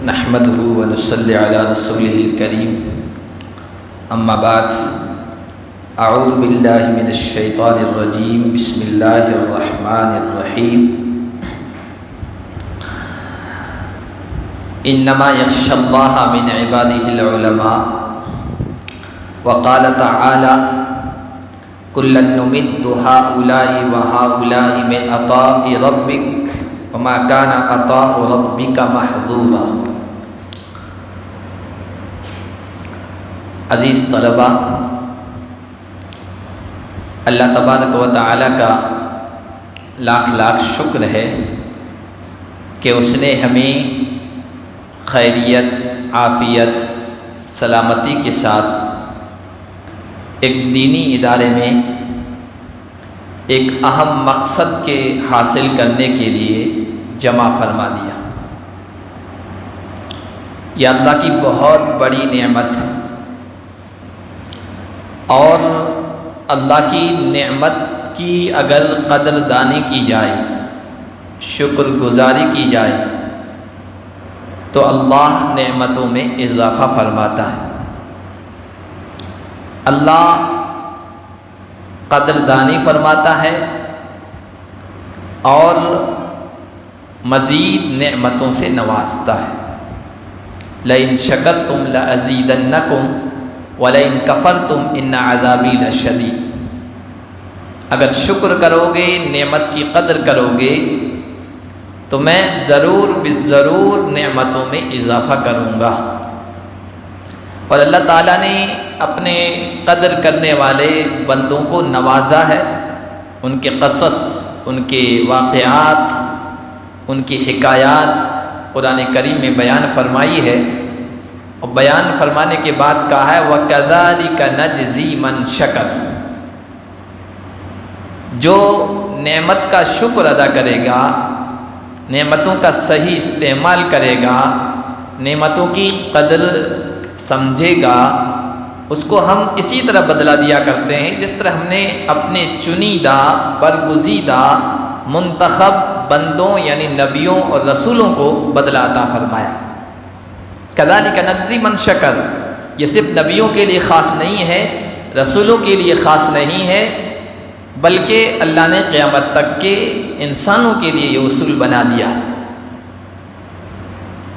نحمده ونصلي على رسوله الكريم اما بعد اعوذ باللہ من الشیطان الرجیم بسم اللہ الرحمن الرحیم انما یخشی اللہ من عباده العلماء وقال تعالی کلا نمد هؤلاء وهؤلاء من عطاء ربک وما كان عطاء ربك محظورا۔ عزیز طلباء، اللہ تبارک و تعالی کا لاکھ لاکھ شکر ہے کہ اس نے ہمیں خیریت، عافیت، سلامتی کے ساتھ ایک دینی ادارے میں ایک اہم مقصد کے حاصل کرنے کے لیے جمع فرما دیا۔ یہ اللہ کی بہت بڑی نعمت ہے، اور اللہ کی نعمت کی اگر قدردانی کی جائے، شکر گزاری کی جائے، تو اللہ نعمتوں میں اضافہ فرماتا ہے۔ اللہ قدردانی فرماتا ہے اور مزید نعمتوں سے نوازتا ہے۔ لَإِن شَكَرْتُمْ لَأَزِيدَنَّكُمْ وَلَئِن كَفَرْتُمْ إِنَّ عَذَابِي لَشَدِيدٌ۔ اگر شکر کرو گے، نعمت کی قدر کرو گے، تو میں ضرور بالضرور نعمتوں میں اضافہ کروں گا۔ اور اللہ تعالیٰ نے اپنے قدر کرنے والے بندوں کو نوازا ہے، ان کے قصص، ان کے واقعات، ان کی حکایات قرآن کریم میں بیان فرمائی ہے، اور بیان فرمانے کے بعد کہا ہے وَكَذَلِكَ نَجْزِي مَنْ شَكَرَ۔ جو نعمت کا شکر ادا کرے گا، نعمتوں کا صحیح استعمال کرے گا، نعمتوں کی قدر سمجھے گا، اس کو ہم اسی طرح بدلا دیا کرتے ہیں جس طرح ہم نے اپنے چنیدہ، برگزیدہ، منتخب بندوں یعنی نبیوں اور رسولوں کو بدلا عطا فرمایا۔ کذالک نجزی من شکر، یہ صرف نبیوں کے لیے خاص نہیں ہے، رسولوں کے لیے خاص نہیں ہے، بلکہ اللہ نے قیامت تک کے انسانوں کے لیے یہ اصول بنا دیا۔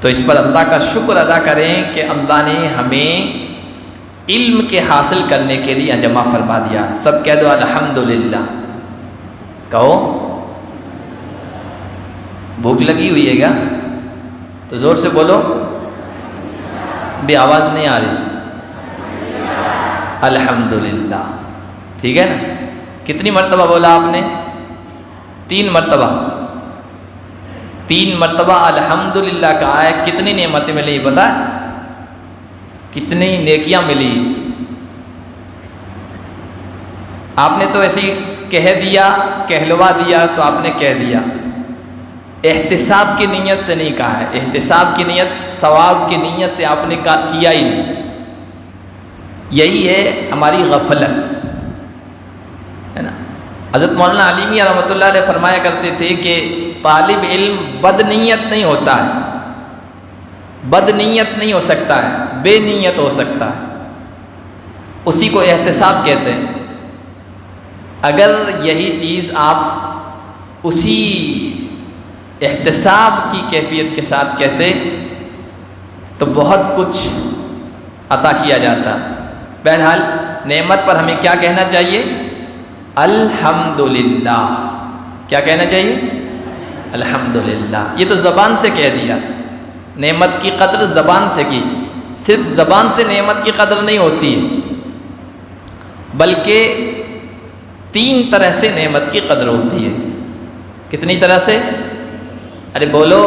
تو اس پر اللہ کا شکر ادا کریں کہ اللہ نے ہمیں علم کے حاصل کرنے کے لیے جمع فرما دیا۔ سب کہہ دو الحمدللہ، کہو۔ بھوک لگی ہوئی ہے کیا؟ تو زور سے بولو، بھی آواز نہیں آ رہی۔ الحمدللہ، ٹھیک ہے نا؟ کتنی مرتبہ بولا آپ نے؟ 3 مرتبہ۔ 3 مرتبہ الحمدللہ کہا ہے۔ کتنی نعمتیں ملی پتہ ہے؟ کتنی نیکیاں ملی؟ آپ نے تو ایسے ہی کہہ دیا، کہلوا دیا، تو آپ نے کہہ دیا، احتساب کی نیت سے نہیں کہا ہے۔ احتساب کی نیت، ثواب کی نیت سے آپ نے کیا ہی نہیں۔ یہی ہے ہماری غفلت، ہے نا؟ حضرت مولانا علی میاں رحمۃ اللہ علیہ فرمایا کرتے تھے کہ طالب علم بد نیت نہیں ہوتا ہے، بد نیت نہیں ہو سکتا ہے، بے نیت ہو سکتا ہے، اسی کو احتساب کہتے ہیں۔ اگر یہی چیز آپ اسی احتساب کی کیفیت کے ساتھ کہتے تو بہت کچھ عطا کیا جاتا۔ بہرحال نعمت پر ہمیں کیا کہنا چاہیے؟ الحمدللہ۔ کیا کہنا چاہیے؟ الحمدللہ۔ یہ تو زبان سے کہہ دیا، نعمت کی قدر زبان سے کی۔ صرف زبان سے نعمت کی قدر نہیں ہوتی، بلکہ 3 طرح سے نعمت کی قدر ہوتی ہے۔ کتنی طرح سے؟ ارے بولو،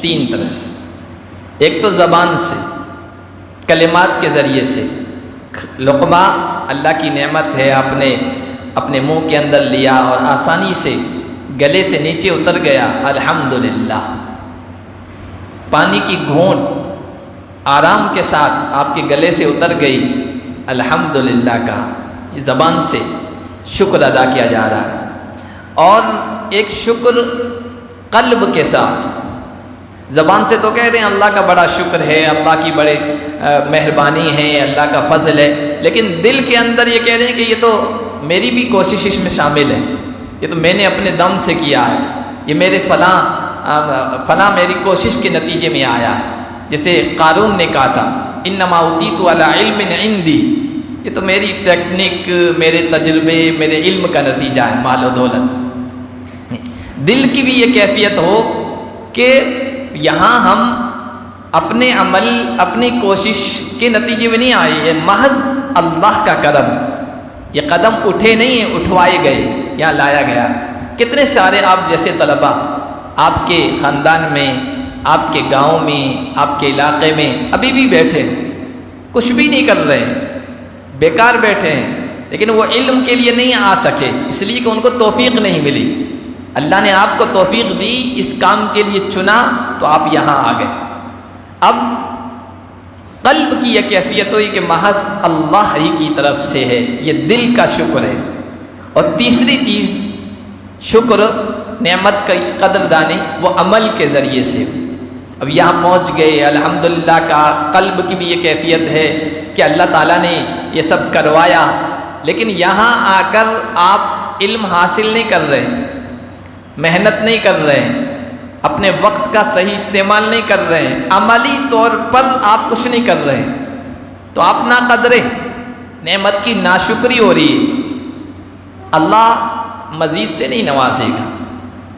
3 طرح سے۔ ایک تو زبان سے، کلمات کے ذریعے سے۔ لقمہ اللہ کی نعمت ہے، آپ نے اپنے منہ کے اندر لیا اور آسانی سے گلے سے نیچے اتر گیا، الحمدللہ۔ پانی کی گھونٹ آرام کے ساتھ آپ کے گلے سے اتر گئی، الحمدللہ کہا۔ یہ زبان سے شکر ادا کیا جا رہا ہے۔ اور ایک شکر قلب کے ساتھ، زبان سے تو کہہ رہے ہیں اللہ کا بڑا شکر ہے، اللہ کی بڑے مہربانی ہے، اللہ کا فضل ہے، لیکن دل کے اندر یہ کہہ رہے ہیں کہ یہ تو میری بھی کوشش اس میں شامل ہے، یہ تو میں نے اپنے دم سے کیا ہے، یہ میرے فلاں میری کوشش کے نتیجے میں آیا ہے۔ جیسے قارون نے کہا تھا انما اوتیت علی علم عندی، یہ تو میری ٹیکنیک، میرے تجربے، میرے علم کا نتیجہ ہے، مال و دولت۔ دل کی بھی یہ کیفیت ہو کہ یہاں ہم اپنے عمل، اپنی کوشش کے نتیجے میں نہیں آئے، یہ محض اللہ کا کرم، یہ قدم اٹھے نہیں ہیں، اٹھوائے گئے، یہاں لایا گیا۔ کتنے سارے آپ جیسے طلباء آپ کے خاندان میں، آپ کے گاؤں میں، آپ کے علاقے میں ابھی بھی بیٹھے، کچھ بھی نہیں کر رہے ہیں، بیکار بیٹھے ہیں، لیکن وہ علم کے لیے نہیں آ سکے، اس لیے کہ ان کو توفیق نہیں ملی۔ اللہ نے آپ کو توفیق دی، اس کام کے لیے چنا، تو آپ یہاں آ گئے۔ اب قلب کی یہ کیفیت ہوئی کہ محض اللہ ہی کی طرف سے ہے، یہ دل کا شکر ہے۔ اور تیسری چیز شکر، نعمت کی قدردانی، وہ عمل کے ذریعے سے۔ اب یہاں پہنچ گئے الحمدللہ، کا قلب کی بھی یہ کیفیت ہے کہ اللہ تعالیٰ نے یہ سب کروایا، لیکن یہاں آ کر آپ علم حاصل نہیں کر رہے، محنت نہیں کر رہے ہیں، اپنے وقت کا صحیح استعمال نہیں کر رہے ہیں، عملی طور پر آپ کچھ نہیں کر رہے ہیں، تو آپ ناقدرے، نعمت کی ناشکری ہو رہی ہے۔ اللہ مزید سے نہیں نوازے گا۔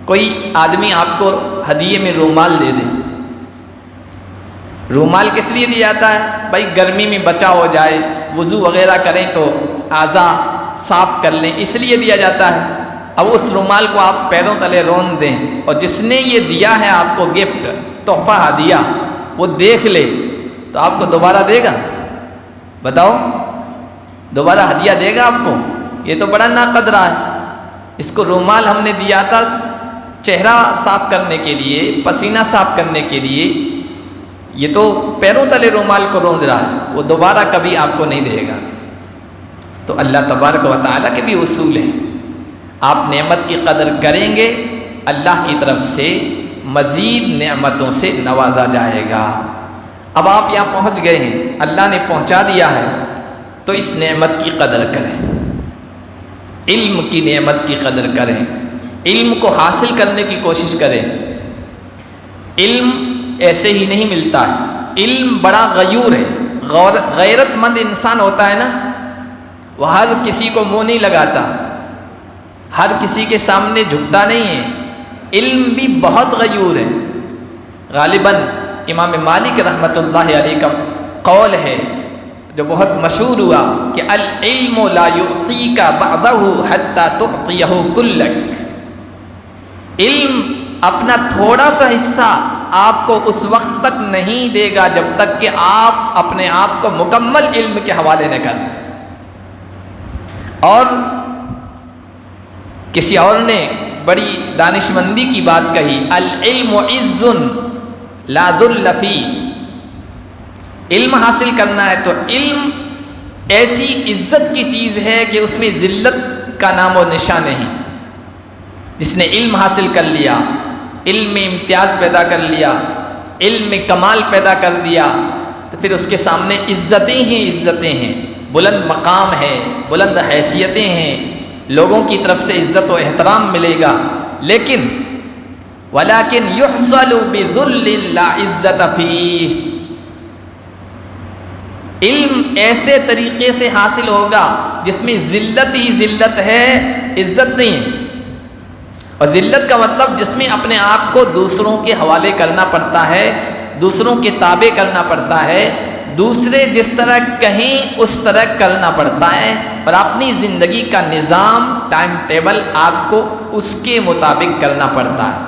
کوئی آدمی آپ کو ہدیے میں رومال دے دے، رومال کس لیے دیا جاتا ہے؟ بھائی گرمی میں بچا ہو جائے، وضو وغیرہ کریں تو اعضاء صاف کر لیں، اس لیے دیا جاتا ہے۔ اب اس رومال کو آپ پیروں تلے رون دیں، اور جس نے یہ دیا ہے آپ کو گفٹ، تحفہ ہدیہ، وہ دیکھ لے تو آپ کو دوبارہ دے گا؟ بتاؤ، دوبارہ ہدیہ دے گا آپ کو؟ یہ تو بڑا ناقدرہ ہے۔ اس کو رومال ہم نے دیا تھا چہرہ صاف کرنے کے لیے، پسینہ صاف کرنے کے لیے، یہ تو پیروں تلے رومال کو روند رہا ہے، وہ دوبارہ کبھی آپ کو نہیں دے گا۔ تو اللہ تبارک و تعالیٰ کے بھی اصول ہیں، آپ نعمت کی قدر کریں گے، اللہ کی طرف سے مزید نعمتوں سے نوازا جائے گا۔ اب آپ یہاں پہنچ گئے ہیں، اللہ نے پہنچا دیا ہے، تو اس نعمت کی قدر کریں، علم کی نعمت کی قدر کریں، علم کو حاصل کرنے کی کوشش کریں۔ علم ایسے ہی نہیں ملتا ہے، علم بڑا غیور ہے، غیرت مند انسان ہوتا ہے نا، وہ ہر کسی کو منہ نہیں لگاتا، ہر کسی کے سامنے جھکتا نہیں ہے، علم بھی بہت غیور ہے۔ غالباً امام مالک رحمۃ اللہ علیہ کا قول ہے جو بہت مشہور ہوا کہ العلم لا یعطیک بعدہ حتی تعطیہ کلک، علم اپنا تھوڑا سا حصہ آپ کو اس وقت تک نہیں دے گا جب تک کہ آپ اپنے آپ کو مکمل علم کے حوالے نہ کر دیں۔ اور کسی اور نے بڑی دانشمندی کی بات کہی، العلم عز لا ذل فیہ، علم حاصل کرنا ہے تو علم ایسی عزت کی چیز ہے کہ اس میں ذلت کا نام و نشان نہیں۔ جس نے علم حاصل کر لیا، علم میں امتیاز پیدا کر لیا، علم میں کمال پیدا کر دیا، تو پھر اس کے سامنے عزتیں ہی عزتیں ہیں، بلند مقام ہے، بلند حیثیتیں ہیں، لوگوں کی طرف سے عزت و احترام ملے گا۔ لیکن وَلَكِنْ يُحْصَلُ بِذُلِّ لَا عِزَّةَ فِيهِ، علم ایسے طریقے سے حاصل ہوگا جس میں ذلت ہی ذلت ہے، عزت نہیں ہے۔ اور ذلت کا مطلب جس میں اپنے آپ کو دوسروں کے حوالے کرنا پڑتا ہے، دوسروں کے تابع کرنا پڑتا ہے، دوسرے جس طرح کہیں اس طرح کرنا پڑتا ہے، اور اپنی زندگی کا نظام، ٹائم ٹیبل آپ کو اس کے مطابق کرنا پڑتا ہے۔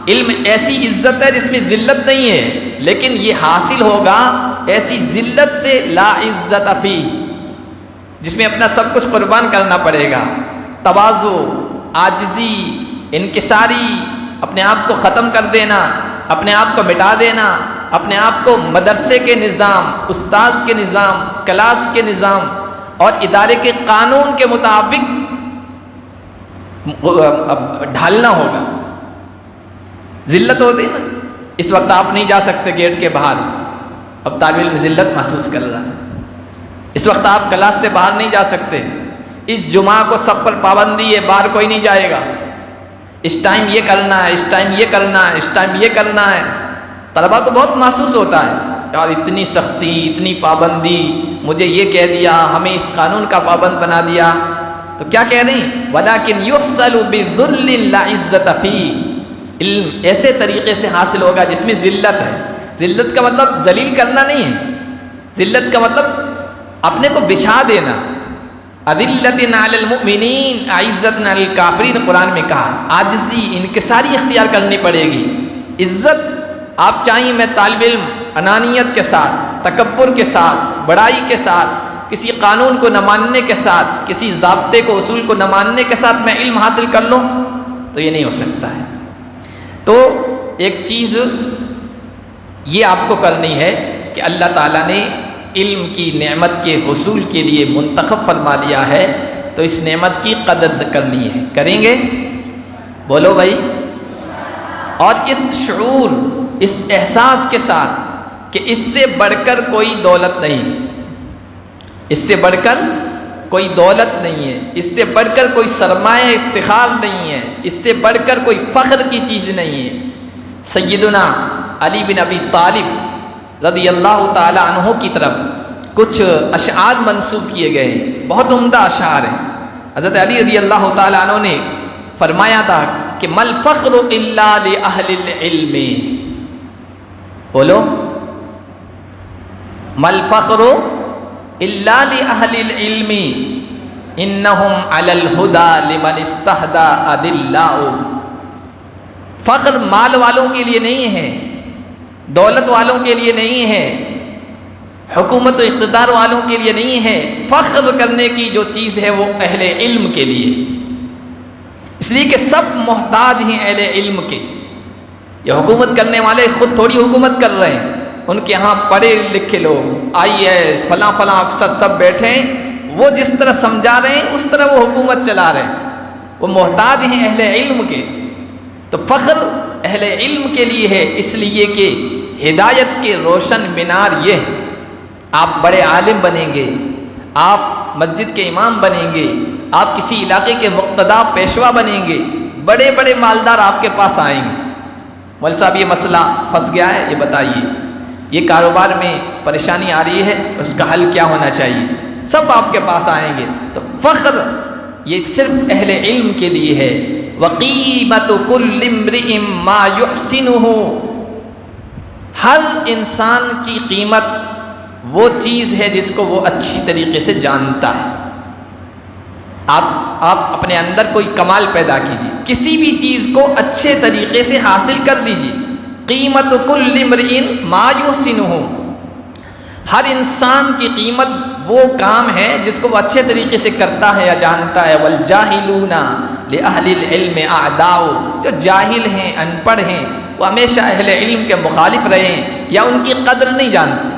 علم ایسی عزت ہے جس میں ذلت نہیں ہے، لیکن یہ حاصل ہوگا ایسی ذلت سے لا عزت فی، جس میں اپنا سب کچھ قربان کرنا پڑے گا، تواضع، عاجزی، انکساری، اپنے آپ کو ختم کر دینا، اپنے آپ کو مٹا دینا، اپنے آپ کو مدرسے کے نظام، استاذ کے نظام، کلاس کے نظام اور ادارے کے قانون کے مطابق ڈھالنا ہوگا۔ ذلت ہوتی ہے نا، اس وقت آپ نہیں جا سکتے گیٹ کے باہر، اب طالب علم ذلت محسوس کر رہا ہے، اس وقت آپ کلاس سے باہر نہیں جا سکتے، اس جمعہ کو سب پر پابندی ہے، باہر کوئی نہیں جائے گا، اس ٹائم یہ کرنا ہے، اس ٹائم یہ کرنا ہے، اس ٹائم یہ کرنا ہے۔ طلباء کو بہت محسوس ہوتا ہے، یار اتنی سختی، اتنی پابندی، مجھے یہ کہہ دیا، ہمیں اس قانون کا پابند بنا دیا۔ تو کیا کہہ رہے ہیں؟ وَلَكِنْ يُحْصَلُ بِذُلٍّ لَا عِزَّةَ فِيهِ، علم ایسے طریقے سے حاصل ہوگا جس میں ذلت ہے۔ ذلت کا مطلب ذلیل کرنا نہیں ہے، ذلت کا مطلب اپنے کو بچھا دینا۔ اذلۃ علی المؤمنین اعزۃ علی الکافرین، قرآن میں کہا عاجزی، انکساری اختیار کرنی پڑے گی۔ عزت آپ چاہیں میں طالب علم انانیت کے ساتھ، تکبر کے ساتھ، بڑائی کے ساتھ، کسی قانون کو نہ ماننے کے ساتھ، کسی ضابطے کو، اصول کو نہ ماننے کے ساتھ میں علم حاصل کر لوں، تو یہ نہیں ہو سکتا ہے۔ تو ایک چیز یہ آپ کو کرنی ہے کہ اللہ تعالیٰ نے علم کی نعمت کے حصول کے لیے منتخب فرما دیا ہے، تو اس نعمت کی قدر کرنی ہے۔ کریں گے؟ بولو بھائی۔ اور اس شعور، اس احساس کے ساتھ کہ اس سے بڑھ کر کوئی دولت نہیں، اس سے بڑھ کر کوئی دولت نہیں ہے، اس سے بڑھ کر کوئی سرمایہ افتخار نہیں ہے، اس سے بڑھ کر کوئی فخر کی چیز نہیں ہے۔ سیدنا علی بن ابی طالب رضی اللہ تعالی عنہ کی طرف کچھ اشعار منسوب کیے گئے ہیں، بہت عمدہ اشعار ہیں۔ حضرت علی رضی اللہ تعالی عنہ نے فرمایا تھا کہ مل فخر الا لأہل العلم، بولو مل فخر الا لأہل العلم انہم علی الہدی لمن استہدی ادلاء۔ فخر مال والوں کے لیے نہیں ہے، دولت والوں کے لیے نہیں ہے، حکومت و اقتدار والوں کے لیے نہیں ہے، فخر کرنے کی جو چیز ہے وہ اہل علم کے لیے، اس لیے کہ سب محتاج ہیں اہل علم کے۔ یہ حکومت کرنے والے خود تھوڑی حکومت کر رہے ہیں، ان کے ہاں پڑھے لکھے لوگ، آئی ایس، فلاں فلاں افسر سب بیٹھے ہیں، وہ جس طرح سمجھا رہے ہیں اس طرح وہ حکومت چلا رہے ہیں، وہ محتاج ہیں اہل علم کے۔ تو فخر اہل علم کے لیے ہے، اس لیے کہ ہدایت کے روشن مینار یہ ہے۔ آپ بڑے عالم بنیں گے، آپ مسجد کے امام بنیں گے، آپ کسی علاقے کے مقتدا پیشوا بنیں گے، بڑے بڑے مالدار آپ کے پاس آئیں گے، مولوی صاحب یہ مسئلہ پھنس گیا ہے، یہ بتائیے، یہ کاروبار میں پریشانی آ رہی ہے، اس کا حل کیا ہونا چاہیے، سب آپ کے پاس آئیں گے۔ تو فخر یہ صرف اہل علم کے لیے ہے۔ وَقِيمَةُ كُلِّ امْرِئٍ مَا يُحْسِنُهُ، ہر انسان کی قیمت وہ چیز ہے جس کو وہ اچھی طریقے سے جانتا ہے۔ آپ اپنے اندر کوئی کمال پیدا کیجیے، کسی بھی چیز کو اچھے طریقے سے حاصل کر دیجیے۔ قیمت کل امرئ ما یحسنہ، ہر انسان کی قیمت وہ کام ہے جس کو وہ اچھے طریقے سے کرتا ہے یا جانتا ہے۔ والجاہلون لأہل العلم اعداء، جو جاہل ہیں، ان پڑھ ہیں، وہ ہمیشہ اہل علم کے مخالف رہے ہیں یا ان کی قدر نہیں جانتے۔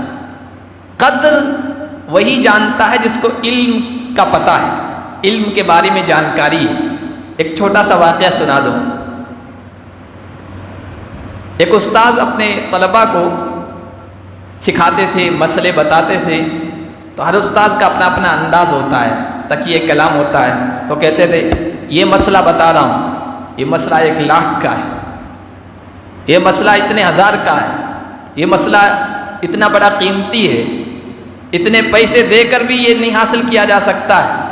قدر وہی جانتا ہے جس کو علم کا پتہ ہے، علم کے بارے میں جانکاری ہے۔ ایک چھوٹا سا واقعہ سنا دو۔ ایک استاذ اپنے طلباء کو سکھاتے تھے، مسئلے بتاتے تھے، تو ہر استاذ کا اپنا اپنا انداز ہوتا ہے، تکیہ کلام ہوتا ہے۔ تو کہتے تھے یہ مسئلہ بتا رہا ہوں، یہ مسئلہ 1 لاکھ کا ہے، یہ مسئلہ اتنے ہزار کا ہے، یہ مسئلہ اتنا بڑا قیمتی ہے، اتنے پیسے دے کر بھی یہ نہیں حاصل کیا جا سکتا ہے۔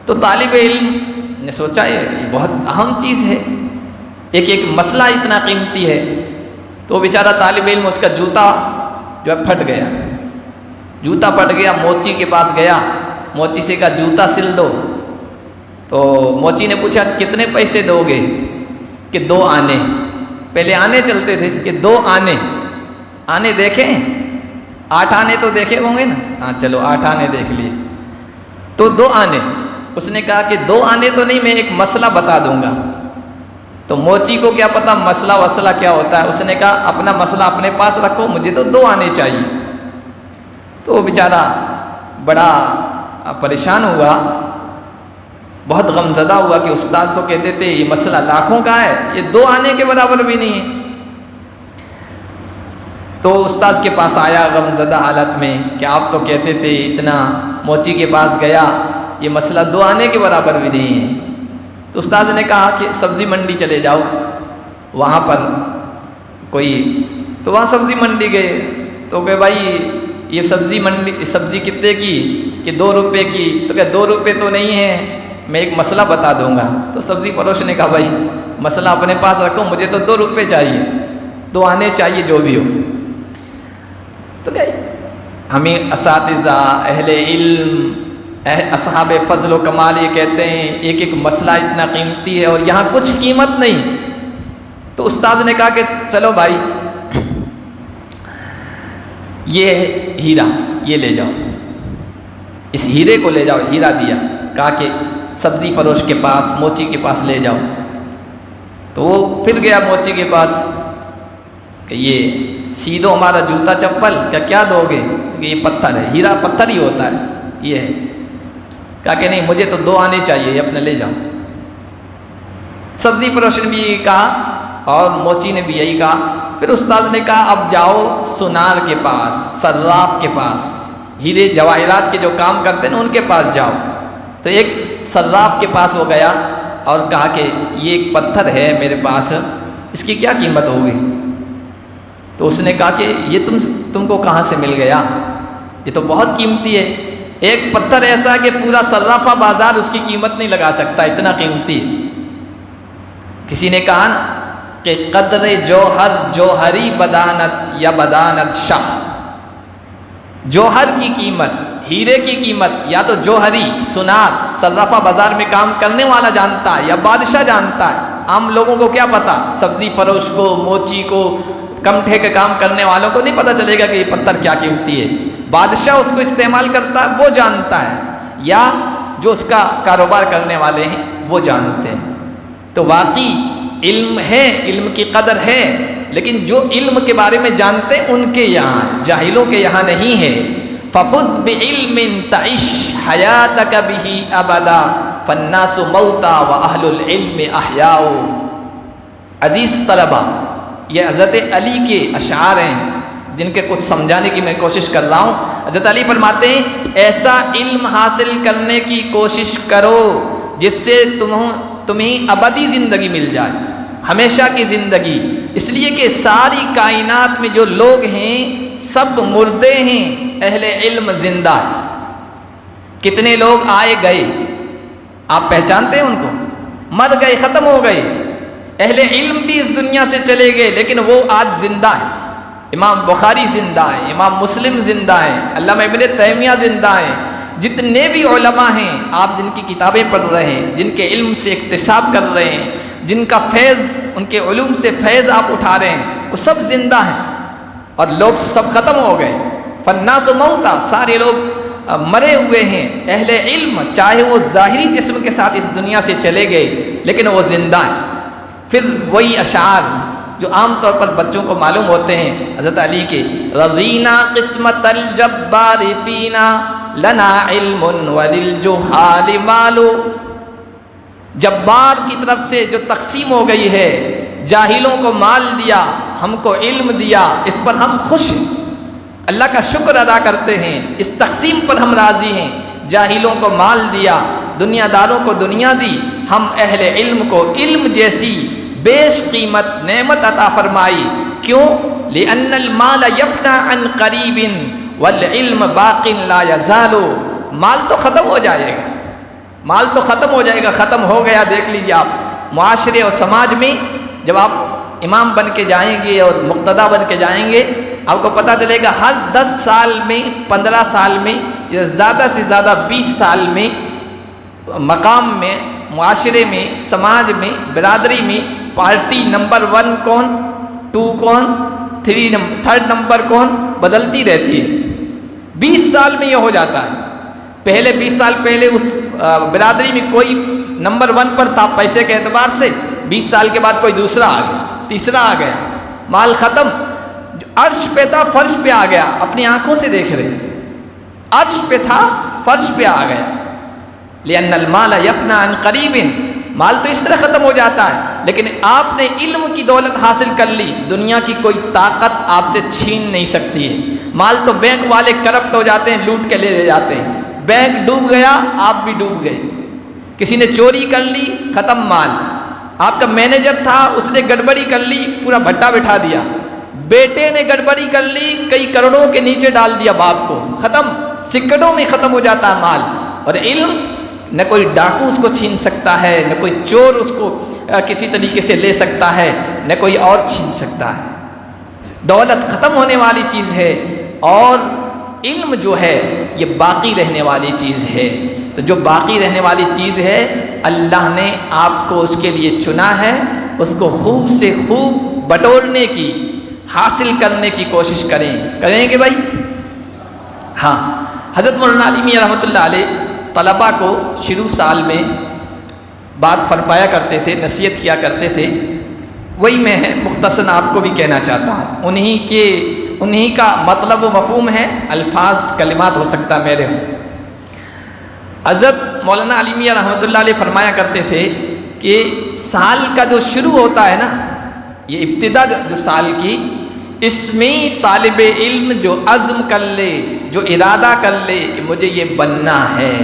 تو طالب علم نے سوچا یہ بہت اہم چیز ہے، ایک مسئلہ اتنا قیمتی ہے۔ تو بیچارہ طالب علم، اس کا جوتا جو ہے پھٹ گیا، جوتا پھٹ گیا، موچی کے پاس گیا، موچی سے کہا جوتا سل دو۔ تو موچی نے پوچھا کتنے پیسے دو گے؟ کہ 2 آنے۔ پہلے آنے چلتے تھے کہ 2 آنے، آنے دیکھیں، 8 آنے تو دیکھے ہوں گے نا، ہاں چلو 8 آنے دیکھ لیے، تو 2 آنے۔ اس نے کہا کہ 2 آنے تو نہیں، میں ایک مسئلہ بتا دوں گا۔ تو موچی کو کیا پتا مسئلہ وسئلہ کیا ہوتا ہے، اس نے کہا اپنا مسئلہ اپنے پاس رکھو، مجھے تو 2 آنے چاہیے۔ تو وہ بیچارہ بڑا پریشان ہوا، بہت غمزدہ ہوا کہ استاذ تو کہتے تھے یہ مسئلہ لاکھوں کا ہے، یہ 2 آنے کے برابر بھی نہیں ہے۔ تو استاذ کے پاس آیا غمزدہ حالت میں کہ آپ تو کہتے تھے اتنا، موچی کے پاس گیا، یہ مسئلہ 2 آنے کے برابر بھی نہیں ہے۔ تو استاذ نے کہا کہ سبزی منڈی چلے جاؤ، وہاں پر تو وہاں سبزی منڈی گئے تو کہ بھائی یہ سبزی کتنے کی؟ کہ 2 روپے کی۔ تو کہ 2 روپے تو نہیں ہے، میں ایک مسئلہ بتا دوں گا۔ تو سبزی فروش نے کہا بھائی مسئلہ اپنے پاس رکھو، مجھے تو 2 روپے چاہیے، 2 آنے چاہیے جو بھی ہو۔ تو کہ ہمیں اساتذہ، اہل علم، اصحاب فضل و کمال یہ کہتے ہیں ایک ایک مسئلہ اتنا قیمتی ہے اور یہاں کچھ قیمت نہیں۔ تو استاد نے کہا کہ چلو بھائی یہ ہیرا یہ لے جاؤ، اس ہیرے کو لے جاؤ۔ ہیرا دیا، کہا کہ سبزی فروش کے پاس، موچی کے پاس لے جاؤ۔ تو وہ پھر گیا موچی کے پاس کہ یہ سیدھو ہمارا جوتا چپل کیا دو گے؟ کہ یہ پتھر ہے، ہیرا پتھر ہی ہوتا ہے، یہ ہے۔ کہا کہ نہیں مجھے تو 2 آنے چاہیے، یہ اپنے لے جاؤ۔ سبزی فروش نے بھی یہی کہا اور موچی نے بھی یہی کہا۔ پھر استاد نے کہا اب جاؤ سنار کے پاس، صراف کے پاس، ہیرے جواہرات کے جو کام کرتے ہیں نا ان کے پاس جاؤ۔ تو ایک صراف کے پاس وہ گیا اور کہا کہ یہ ایک پتھر ہے میرے پاس، اس کی کیا قیمت ہوگی؟ تو اس نے کہا کہ یہ تم کو کہاں سے مل گیا؟ یہ تو بہت قیمتی ہے، ایک پتھر ایسا ہے کہ پورا صرافہ بازار اس کی قیمت نہیں لگا سکتا، اتنا قیمتی ہے۔ کسی نے کہا نا کہ قدر جوہر جوہری بدانت یا بدانت شاہ، جوہر کی قیمت، ہیرے کی قیمت یا تو جوہری سنار صرافہ بازار میں کام کرنے والا جانتا ہے یا بادشاہ جانتا ہے، عام لوگوں کو کیا پتا؟ سبزی فروش کو، موچی کو، کم ٹھیکے کام کرنے والوں کو نہیں پتا چلے گا کہ یہ پتھر کیا قیمتی ہے۔ بادشاہ اس کو استعمال کرتا ہے وہ جانتا ہے، یا جو اس کا کاروبار کرنے والے ہیں وہ جانتے ہیں۔ تو واقعی علم ہے، علم کی قدر ہے، لیکن جو علم کے بارے میں جانتے ہیں ان کے یہاں ہے، جاہلوں کے یہاں نہیں ہے۔ فَفُزْ بِعِلْمٍ تَعِشْ حَيَاتَكَ بِهِ أَبَدًا فَالنَّاسُ مَوْتَى وَأَهْلُ الْعِلْمِ أَحْيَاءُ۔ عزیز طلبہ، یہ حضرت علی کے اشعار ہیں جن کے کچھ سمجھانے کی میں کوشش کر رہا ہوں۔ حضرت علی فرماتے ہیں ایسا علم حاصل کرنے کی کوشش کرو جس سے تمہیں ابدی زندگی مل جائے، ہمیشہ کی زندگی۔ اس لیے کہ ساری کائنات میں جو لوگ ہیں سب مردے ہیں، اہل علم زندہ ہے۔ کتنے لوگ آئے گئے آپ پہچانتے ہیں ان کو؟ مر گئے، ختم ہو گئے۔ اہل علم بھی اس دنیا سے چلے گئے لیکن وہ آج زندہ ہے۔ امام بخاری زندہ ہے، امام مسلم زندہ ہے، علامہ ابن تیمیہ زندہ ہے۔ جتنے بھی علماء ہیں آپ جن کی کتابیں پڑھ رہے ہیں، جن کے علم سے اکتساب کر رہے ہیں، جن کا فیض، ان کے علوم سے فیض آپ اٹھا رہے ہیں، وہ سب زندہ ہیں اور لوگ سب ختم ہو گئے۔ فالناس موتا، سارے لوگ مرے ہوئے ہیں۔ اہل علم چاہے وہ ظاہری جسم کے ساتھ اس دنیا سے چلے گئے لیکن وہ زندہ ہیں۔ پھر وہی اشعار جو عام طور پر بچوں کو معلوم ہوتے ہیں حضرت علی کے، رضینا قسمت الجبار فینا لنا علم وللجہال مال۔ جبار کی طرف سے جو تقسیم ہو گئی ہے، جاہلوں کو مال دیا، ہم کو علم دیا، اس پر ہم خوش ہیں، اللہ کا شکر ادا کرتے ہیں، اس تقسیم پر ہم راضی ہیں۔ جاہلوں کو مال دیا، دنیا داروں کو دنیا دی، ہم اہل علم کو علم جیسی بیش قیمت نعمت عطا فرمائی۔ کیوں؟ لأن المال یفنی عن قریب والعلم باق لا یزال۔ مال تو ختم ہو جائے گا، مال تو ختم ہو جائے گا، ختم ہو گیا۔ دیکھ لیجیے آپ معاشرے اور سماج میں جب آپ امام بن کے جائیں گے اور مقتدا بن کے جائیں گے، آپ کو پتہ چلے گا ہر 10 سال میں، 15 سال میں یا زیادہ سے زیادہ 20 سال میں مقام میں، معاشرے میں، سماج میں، برادری میں پارٹی نمبر 1 کون، 2 کون، 3 نمبر کون، بدلتی رہتی ہے۔ 20 سال میں یہ ہو جاتا ہے۔ پہلے 20 سال پہلے اس برادری میں کوئی نمبر 1 پر تھا پیسے کے اعتبار سے، 20 سال کے بعد کوئی دوسرا آ گیا، تیسرا آ گیا، مال ختم۔ عرش پہ تھا فرش پہ آ گیا، اپنی آنکھوں سے دیکھ رہے، عرش پہ تھا فرش پہ آ گیا۔ لأن المال یفنی عن قریب، مال تو اس طرح ختم ہو جاتا ہے، لیکن آپ نے علم کی دولت حاصل کر لی، دنیا کی کوئی طاقت آپ سے چھین نہیں سکتی ہے۔ مال تو بینک والے کرپٹ ہو جاتے ہیں، لوٹ کے لے جاتے ہیں، بینک ڈوب گیا آپ بھی ڈوب گئے، کسی نے چوری کر لی ختم مال، آپ کا مینیجر تھا اس نے گڑبڑی کر لی پورا بھٹا بٹھا دیا، بیٹے نے گڑبڑی کر لی کئی کروڑوں کے نیچے ڈال دیا باپ کو، ختم، سکڑوں میں ختم ہو جاتا ہے مال۔ اور علم نہ کوئی ڈاکو اس کو چھین سکتا ہے، نہ کوئی چور اس کو کسی طریقے سے لے سکتا ہے، نہ کوئی اور چھین سکتا ہے۔ دولت ختم ہونے والی چیز ہے اور علم جو ہے یہ باقی رہنے والی چیز ہے۔ تو جو باقی رہنے والی چیز ہے اللہ نے آپ کو اس کے لیے چنا ہے، اس کو خوب سے خوب بٹورنے کی، حاصل کرنے کی کوشش کریں گے بھائی؟ ہاں، حضرت مولانا علی میاں رحمۃ اللہ علیہ طلباء کو شروع سال میں بات فرمایا کرتے تھے، نصیحت کیا کرتے تھے، وہی میں مختصراً آپ کو بھی کہنا چاہتا ہوں، انہی کا مطلب و مفہوم ہے، الفاظ کلمات ہو سکتا میرے ہوں۔ حضرت مولانا علی میاں رحمۃ اللہ علیہ فرمایا کرتے تھے کہ سال کا جو شروع ہوتا ہے نا، یہ ابتدا جو سال کی، اس میں طالب علم جو عزم کر لے، جو ارادہ کر لے کہ مجھے یہ بننا ہے،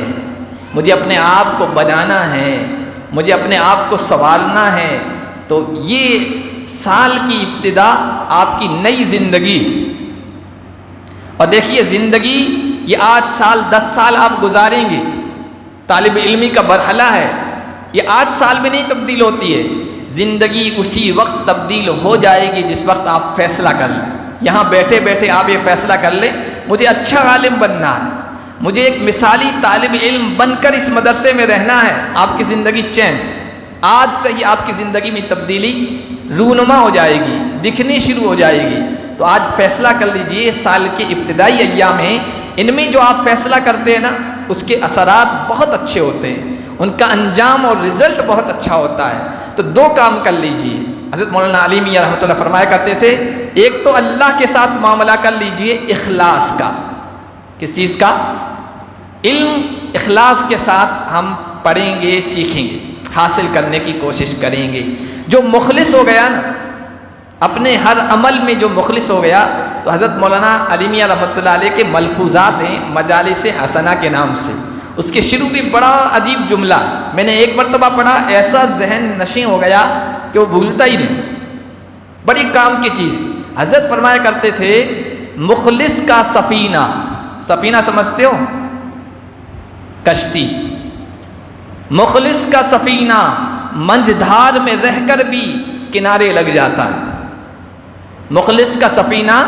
مجھے اپنے آپ کو بنانا ہے، مجھے اپنے آپ کو سنوارنا ہے، تو یہ سال کی ابتدا آپ کی نئی زندگی۔ اور دیکھیے زندگی یہ 8 سال 10 سال آپ گزاریں گے، طالب علمی کا مرحلہ ہے، یہ 8 سال میں نہیں تبدیل ہوتی ہے، زندگی اسی وقت تبدیل ہو جائے گی جس وقت آپ فیصلہ کر لیں۔ یہاں بیٹھے بیٹھے آپ یہ فیصلہ کر لیں مجھے اچھا عالم بننا ہے، مجھے ایک مثالی طالب علم بن کر اس مدرسے میں رہنا ہے، آپ کی زندگی چین، آج سے ہی آپ کی زندگی میں تبدیلی رونما ہو جائے گی، دکھنی شروع ہو جائے گی۔ تو آج فیصلہ کر لیجئے، سال کے ابتدائی ایام ہیں، ان میں جو آپ فیصلہ کرتے ہیں نا اس کے اثرات بہت اچھے ہوتے ہیں، ان کا انجام اور رزلٹ بہت اچھا ہوتا ہے۔ تو 2 کام کر لیجئے، حضرت مولانا علی میاں رحمۃ اللہ فرمایا کرتے تھے، ایک تو اللہ کے ساتھ معاملہ کر لیجئے اخلاص کا۔ کس چیز کا؟ علم اخلاص کے ساتھ ہم پڑھیں گے، سیکھیں گے، حاصل کرنے کی کوشش کریں گے۔ جو مخلص ہو گیا نا اپنے ہر عمل میں، جو مخلص ہو گیا، تو حضرت مولانا علی میاں رحمۃ اللہ علیہ کے ملفوظات ہیں مجالس حسنہ کے نام سے، اس کے شروع بھی بڑا عجیب جملہ، میں نے ایک مرتبہ پڑھا ایسا ذہن نشیں ہو گیا کہ وہ بھولتا ہی نہیں، بڑی کام کی چیز۔ حضرت فرمایا کرتے تھے مخلص کا سفینہ، سفینہ سمجھتے ہو؟ کشتی، مخلص کا سفینہ منجھدار میں رہ کر بھی کنارے لگ جاتا ہے۔ مخلص کا سفینہ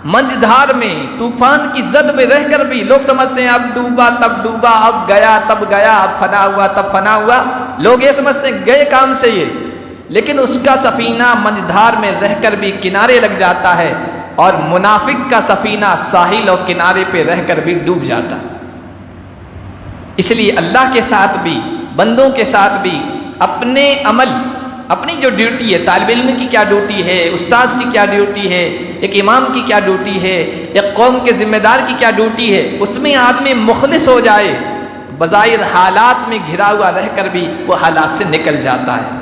منجھدار میں طوفان کی زد میں رہ کر بھی، لوگ سمجھتے ہیں اب ڈوبا تب ڈوبا، اب گیا تب گیا، اب فنا ہوا تب فنا ہوا، لوگ یہ سمجھتے ہیں گئے کام سے یہ، لیکن اس کا سفینہ منجھدار میں رہ کر بھی کنارے لگ جاتا ہے، اور منافق کا سفینہ ساحل اور کنارے پہ رہ کر بھی ڈوب جاتا ہے۔ اس لیے اللہ کے ساتھ بھی، بندوں کے ساتھ بھی اپنے عمل، اپنی جو ڈیوٹی ہے، طالب علم کی کیا ڈیوٹی ہے، استاذ کی کیا ڈیوٹی ہے، ایک امام کی کیا ڈیوٹی ہے، ایک قوم کے ذمہ دار کی کیا ڈیوٹی ہے، اس میں آدمی مخلص ہو جائے، بظاہر حالات میں گھرا ہوا رہ کر بھی وہ حالات سے نکل جاتا ہے۔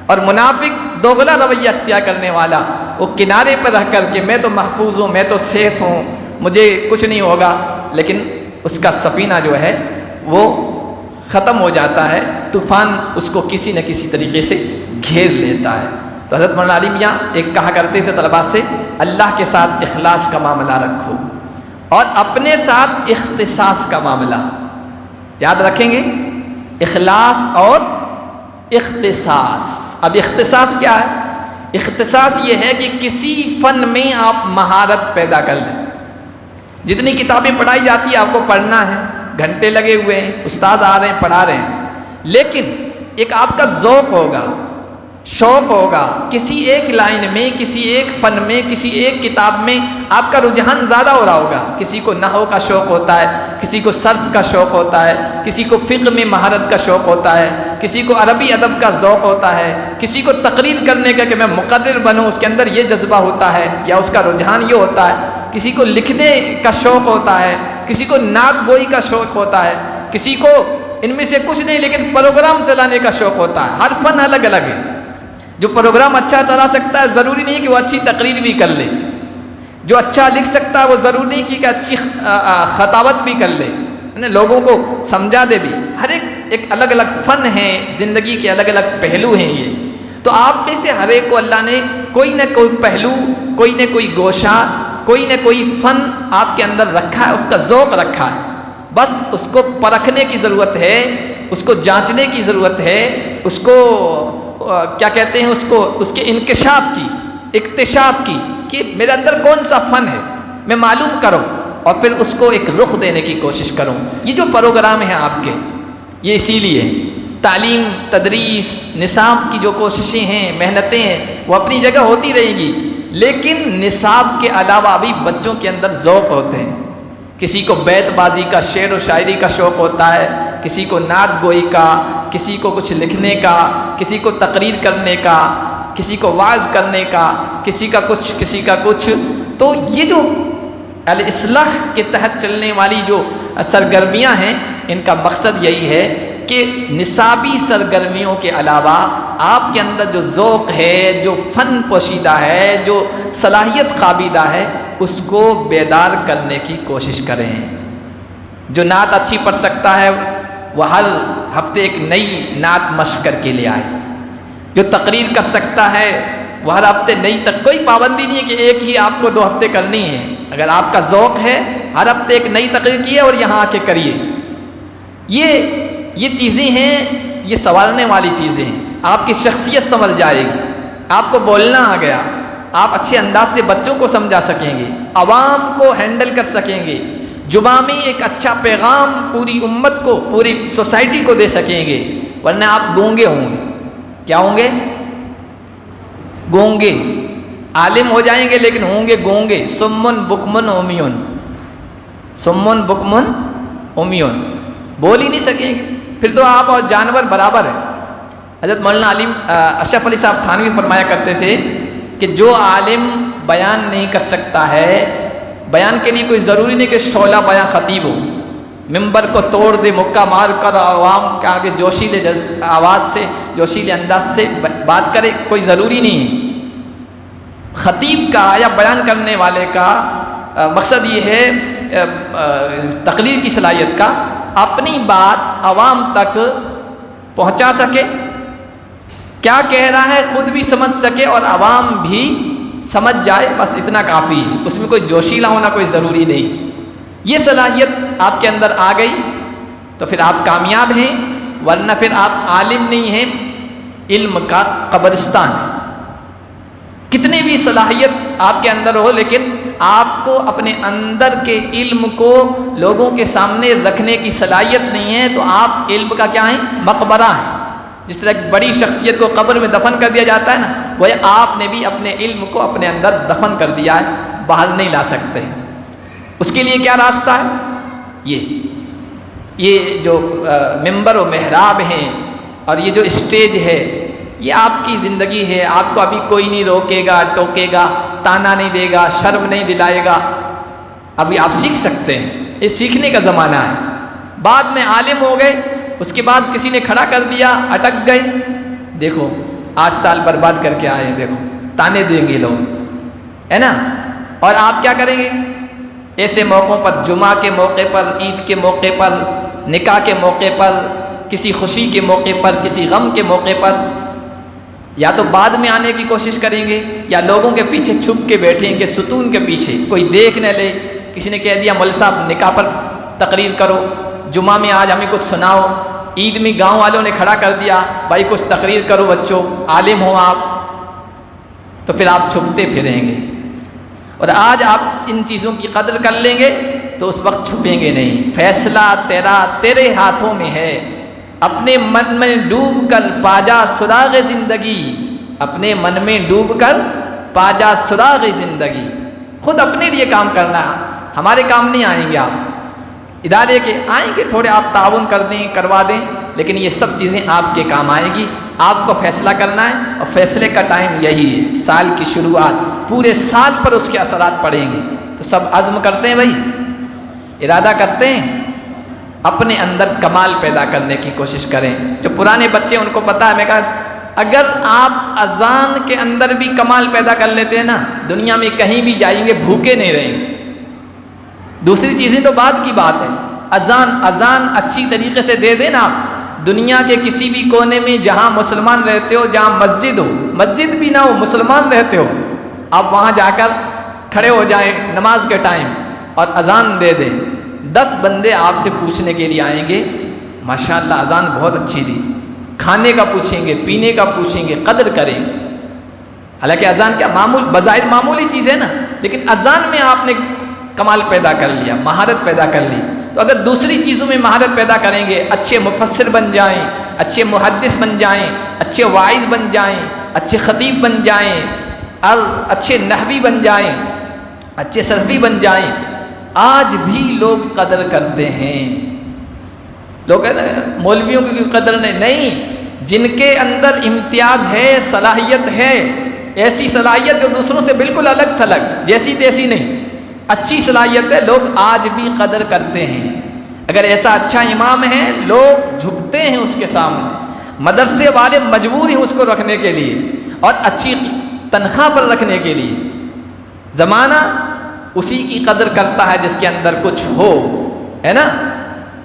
اور منافق دوغلا رویہ اختیار کرنے والا، وہ کنارے پر رہ کر کہ میں تو محفوظ ہوں، میں تو سیف ہوں، مجھے کچھ نہیں ہوگا، لیکن اس کا سفینہ جو ہے وہ ختم ہو جاتا ہے، طوفان اس کو کسی نہ کسی طریقے سے گھیر لیتا ہے۔ تو حضرت مولانا علی میاں ایک کہا کرتے تھے طلباء سے، اللہ کے ساتھ اخلاص کا معاملہ رکھو اور اپنے ساتھ اختصاص کا معاملہ یاد رکھیں گے، اخلاص اور اختصاص۔ اب اختصاص کیا ہے؟ اختصاص یہ ہے کہ کسی فن میں آپ مہارت پیدا کر لیں۔ جتنی کتابیں پڑھائی جاتی ہیں آپ کو پڑھنا ہے، گھنٹے لگے ہوئے ہیں، استاد آ رہے ہیں پڑھا رہے ہیں، لیکن ایک آپ کا ذوق ہوگا، شوق ہوگا، کسی ایک لائن میں، کسی ایک فن میں، کسی ایک کتاب میں آپ کا رجحان زیادہ ہو رہا ہوگا۔ کسی کو نحو کا شوق ہوتا ہے، کسی کو صرف کا شوق ہوتا ہے، کسی کو فقہ میں مہارت کا شوق ہوتا ہے، کسی کو عربی ادب کا ذوق ہوتا ہے، کسی کو تقریر کرنے کا کہ میں مقرر بنوں، اس کے اندر یہ جذبہ ہوتا ہے یا اس کا رجحان یہ ہوتا ہے، کسی کو لکھنے کا شوق ہوتا ہے، کسی کو نعت گوئی کا شوق ہوتا ہے، کسی کو ان میں سے کچھ نہیں، لیکن پروگرام چلانے کا شوق ہوتا ہے. ہر فن الگ الگ ہے. جو پروگرام اچھا چلا سکتا ہے ضروری نہیں کہ وہ اچھی تقریر بھی کر لے. جو اچھا لکھ سکتا ہے وہ ضروری نہیں کہ اچھی خطابت بھی کر لے، لوگوں کو سمجھا دے بھی. ہر ایک الگ الگ فن ہے، زندگی کے الگ الگ پہلو ہیں. یہ تو آپ میں سے ہر ایک کو اللہ نے کوئی نہ کوئی پہلو، کوئی نہ کوئی گوشہ، کوئی نہ کوئی فن آپ کے اندر رکھا ہے، اس کا ذوق رکھا ہے. بس اس کو پرکھنے کی ضرورت ہے، اس کو جانچنے کی ضرورت ہے، اس کو کیا کہتے ہیں، اس کے انکشاف کی، اکتشاف کی کہ میرے اندر کون سا فن ہے، میں معلوم کروں اور پھر اس کو ایک رخ دینے کی کوشش کروں. یہ جو پروگرام ہیں آپ کے، یہ اسی لیے تعلیم، تدریس، نصاب کی جو کوششیں ہیں، محنتیں ہیں، وہ اپنی جگہ ہوتی رہیں گی، لیکن نصاب کے علاوہ بھی بچوں کے اندر ذوق ہوتے ہیں. کسی کو بیت بازی کا، شعر و شاعری کا شوق ہوتا ہے، کسی کو نعت گوئی کا، کسی کو کچھ لکھنے کا، کسی کو تقریر کرنے کا، کسی کو وعظ کرنے کا، کسی کا کچھ. تو یہ جو الاصلاح کے تحت چلنے والی جو سرگرمیاں ہیں، ان کا مقصد یہی ہے کہ نصابی سرگرمیوں کے علاوہ آپ کے اندر جو ذوق ہے، جو فن پوشیدہ ہے، جو صلاحیت قابیدہ ہے، اس کو بیدار کرنے کی کوشش کریں. جو نعت اچھی پڑھ سکتا ہے وہ ہر ہفتے ایک نئی نعت مشق کر کے لے آئے. جو تقریر کر سکتا ہے وہ ہر ہفتے نئی کوئی پابندی نہیں ہے کہ ایک ہی آپ کو 2 ہفتے کرنی ہے. اگر آپ کا ذوق ہے، ہر ہفتے ایک نئی تقریر کیے اور یہاں آ کے کریے. یہ چیزیں ہیں، یہ سنوارنے والی چیزیں ہیں. آپ کی شخصیت سنور جائے گی، آپ کو بولنا آ گیا، آپ اچھے انداز سے بچوں کو سمجھا سکیں گے، عوام کو ہینڈل کر سکیں گے، جمعہ میں ایک اچھا پیغام پوری امت کو، پوری سوسائٹی کو دے سکیں گے. ورنہ آپ گونگے ہوں گے. کیا ہوں گے؟ گونگے. عالم ہو جائیں گے لیکن ہوں گے گونگے. سمن بکمن امیون، سمن بکمن امیون، بول ہی نہیں سکیں گے. پھر تو آپ اور جانور برابر ہیں. حضرت مولانا اشرف علی صاحب تھانوی فرمایا کرتے تھے کہ جو عالم بیان نہیں کر سکتا ہے، بیان کے لیے کوئی ضروری نہیں کہ شعلہ بیان خطیب ہو، ممبر کو توڑ دے، مکہ مار کر عوام کے آگے جوشیلے آواز سے، جوشیلے انداز سے بات کرے، کوئی ضروری نہیں ہے. خطیب کا یا بیان کرنے والے کا مقصد یہ ہے، تقریر کی صلاحیت کا، اپنی بات عوام تک پہنچا سکے، کیا کہہ رہا ہے خود بھی سمجھ سکے اور عوام بھی سمجھ جائے، بس اتنا کافی ہے. اس میں کوئی جوشیلا ہونا کوئی ضروری نہیں. یہ صلاحیت آپ کے اندر آ گئی تو پھر آپ کامیاب ہیں، ورنہ پھر آپ عالم نہیں ہیں، علم کا قبرستان ہے. کتنی بھی صلاحیت آپ کے اندر ہو، لیکن آپ کو اپنے اندر کے علم کو لوگوں کے سامنے رکھنے کی صلاحیت نہیں ہے تو آپ علم کا کیا ہیں؟ مقبرہ ہیں. جس طرح ایک بڑی شخصیت کو قبر میں دفن کر دیا جاتا ہے نا، وہ آپ نے بھی اپنے علم کو اپنے اندر دفن کر دیا ہے، باہر نہیں لا سکتے. اس کے لیے کیا راستہ ہے؟ یہ جو ممبر و محراب ہیں اور یہ جو اسٹیج ہے، یہ آپ کی زندگی ہے. آپ کو ابھی کوئی نہیں روکے گا، ٹوکے گا، تانا نہیں دے گا، شرم نہیں دلائے گا. ابھی آپ سیکھ سکتے ہیں، یہ سیکھنے کا زمانہ ہے. بعد میں عالم ہو گئے، اس کے بعد کسی نے کھڑا کر دیا، اٹک گئے، دیکھو 8 سال برباد کر کے آئے ہیں، دیکھو تانے دیں گے لوگ، ہے نا. اور آپ کیا کریں گے؟ ایسے موقعوں پر، جمعہ کے موقع پر، عید کے موقع پر، نکاح کے موقع پر، کسی خوشی کے موقع پر، کسی غم کے موقع پر، یا تو بعد میں آنے کی کوشش کریں گے یا لوگوں کے پیچھے چھپ کے بیٹھیں گے، ستون کے پیچھے، کوئی دیکھ نہ لے. کسی نے کہہ دیا مول صاحب نکاح پر تقریر کرو، جمعہ میں آج ہمیں کچھ سناؤ، عید میں گاؤں والوں نے کھڑا کر دیا بھائی کچھ تقریر کرو بچوں، عالم ہو آپ، تو پھر آپ چھپتے پھریں گے. اور آج آپ ان چیزوں کی قدر کر لیں گے تو اس وقت چھپیں گے نہیں. فیصلہ تیرے ہاتھوں میں ہے، اپنے من میں ڈوب کر پاجا سراغ زندگی، اپنے من میں ڈوب کر پاجا سراغ زندگی. خود اپنے لیے کام کرنا، ہمارے کام نہیں آئیں گے. آپ ادارے کے آئیں گے، تھوڑے آپ تعاون کر دیں، کروا دیں، لیکن یہ سب چیزیں آپ کے کام آئیں گی. آپ کو فیصلہ کرنا ہے اور فیصلے کا ٹائم یہی ہے، سال کی شروعات، پورے سال پر اس کے اثرات پڑیں گے. تو سب عزم کرتے ہیں بھائی، ارادہ کرتے ہیں. اپنے اندر کمال پیدا کرنے کی کوشش کریں. جو پرانے بچے ان کو پتہ ہے، میں کہا اگر آپ اذان کے اندر بھی کمال پیدا کر لیتے ہیں نا، دنیا میں کہیں بھی جائیں گے بھوکے نہیں رہیں گے. دوسری چیزیں تو بعد کی بات ہے. اذان اچھی طریقے سے دے دیں نا آپ، دنیا کے کسی بھی کونے میں جہاں مسلمان رہتے ہو، جہاں مسجد ہو، مسجد بھی نہ ہو مسلمان رہتے ہو، آپ وہاں جا کر کھڑے ہو جائیں نماز کے ٹائم اور اذان دے دیں. 10 بندے آپ سے پوچھنے کے لیے آئیں گے ماشاءاللہ اذان بہت اچھی دی. کھانے کا پوچھیں گے، پینے کا پوچھیں گے، قدر کریں گے. حالانکہ اذان کیا بظاہر معمولی چیز ہے نا، لیکن اذان میں آپ نے کمال پیدا کر لیا، مہارت پیدا کر لی. تو اگر دوسری چیزوں میں مہارت پیدا کریں گے، اچھے مفسر بن جائیں، اچھے محدث بن جائیں، اچھے واعظ بن جائیں، اچھے خطیب بن جائیں، اور اچھے نحوی بن جائیں، اچھے صرفی بن جائیں. آج بھی لوگ قدر کرتے ہیں. لوگ کہتے ہیں مولویوں کی قدر نہیں. جن کے اندر امتیاز ہے، صلاحیت ہے، ایسی صلاحیت جو دوسروں سے بالکل الگ تھلگ، جیسی تیسی نہیں، اچھی صلاحیت ہے، لوگ آج بھی قدر کرتے ہیں. اگر ایسا اچھا امام ہے لوگ جھکتے ہیں اس کے سامنے. مدرسے والے مجبور ہیں اس کو رکھنے کے لیے اور اچھی تنخواہ پر رکھنے کے لیے. زمانہ اسی کی قدر کرتا ہے جس کے اندر کچھ ہو، ہے نا.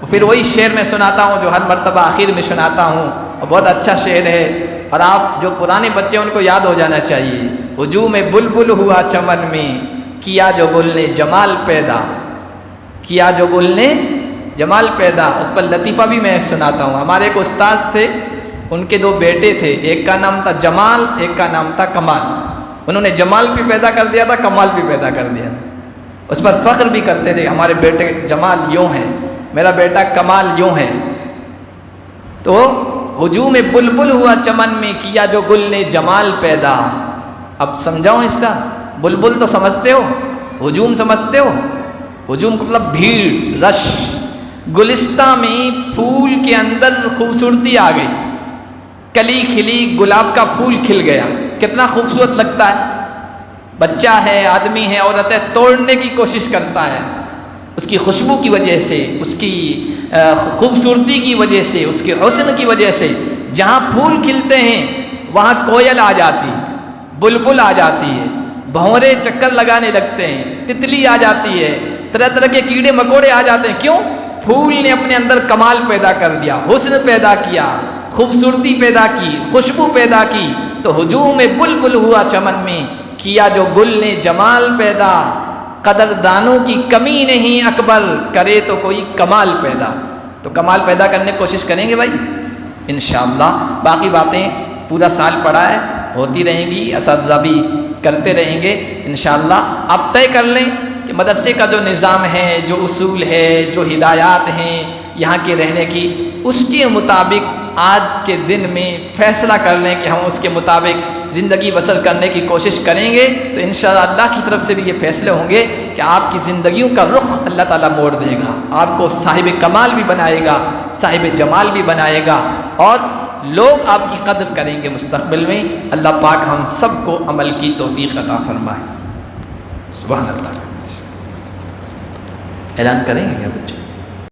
پھر وہی شعر میں سناتا ہوں جو ہر مرتبہ آخر میں سناتا ہوں، اور بہت اچھا شعر ہے، اور آپ جو پرانے بچے ان کو یاد ہو جانا چاہیے. ہجوم بلبل ہوا چمن میں، کیا جو گل نے جمال پیدا، کیا جو گل نے جمال پیدا. اس پر لطیفہ بھی میں سناتا ہوں. ہمارے ایک استاذ تھے، ان کے 2 بیٹے تھے، ایک کا نام تھا جمال، ایک کا نام تھا کمال. انہوں نے جمال بھی پیدا کر دیا تھا، کمال بھی پیدا کر دیا تھا. اس پر فخر بھی کرتے تھے، ہمارے بیٹے جمال یوں ہے، میرا بیٹا کمال یوں ہے. تو ہجوم بلبل ہوا چمن میں، کیا جو گل نے جمال پیدا. اب سمجھاؤں اس کا، بلبل تو سمجھتے ہو، ہجوم سمجھتے ہو. ہجوم کا مطلب بھیڑ، رش. گلستہ میں پھول کے اندر خوبصورتی آ گئی، کلی کھلی، گلاب کا پھول کھل گیا، کتنا خوبصورت لگتا ہے. بچہ ہے، آدمی ہے، عورت ہے، توڑنے کی کوشش کرتا ہے. اس کی خوشبو کی وجہ سے، اس کی خوبصورتی کی وجہ سے، اس کے حسن کی وجہ سے. جہاں پھول کھلتے ہیں وہاں کوئل آ جاتی ہے، بلبل آ جاتی ہے، بھونرے چکر لگانے لگتے ہیں، تتلی آ جاتی ہے، طرح طرح کے کیڑے مکوڑے آ جاتے ہیں. کیوں؟ پھول نے اپنے اندر کمال پیدا کر دیا، حسن پیدا کیا، خوبصورتی پیدا کی، خوشبو پیدا کی. تو ہجوم بلبل ہوا چمن میں، کیا جو گل نے جمال پیدا. قدردانوں کی کمی نہیں اکبر، کرے تو کوئی کمال پیدا. تو کمال پیدا کرنے کی کوشش کریں گے بھائی انشاءاللہ. باقی باتیں پورا سال پڑا ہے، ہوتی رہیں گی، اساتذہ بھی کرتے رہیں گے انشاءاللہ. آپ طے کر لیں کہ مدرسے کا جو نظام ہے، جو اصول ہے، جو ہدایات ہیں یہاں کے رہنے کی، اس کے مطابق آج کے دن میں فیصلہ کر لیں کہ ہم اس کے مطابق زندگی بسر کرنے کی کوشش کریں گے. تو انشاءاللہ اللہ کی طرف سے بھی یہ فیصلے ہوں گے کہ آپ کی زندگیوں کا رخ اللہ تعالیٰ موڑ دے گا، آپ کو صاحب کمال بھی بنائے گا، صاحب جمال بھی بنائے گا، اور لوگ آپ کی قدر کریں گے مستقبل میں. اللہ پاک ہم سب کو عمل کی توفیق عطا فرمائے. سبحان اللہ. اعلان کریں گے کیا بچے؟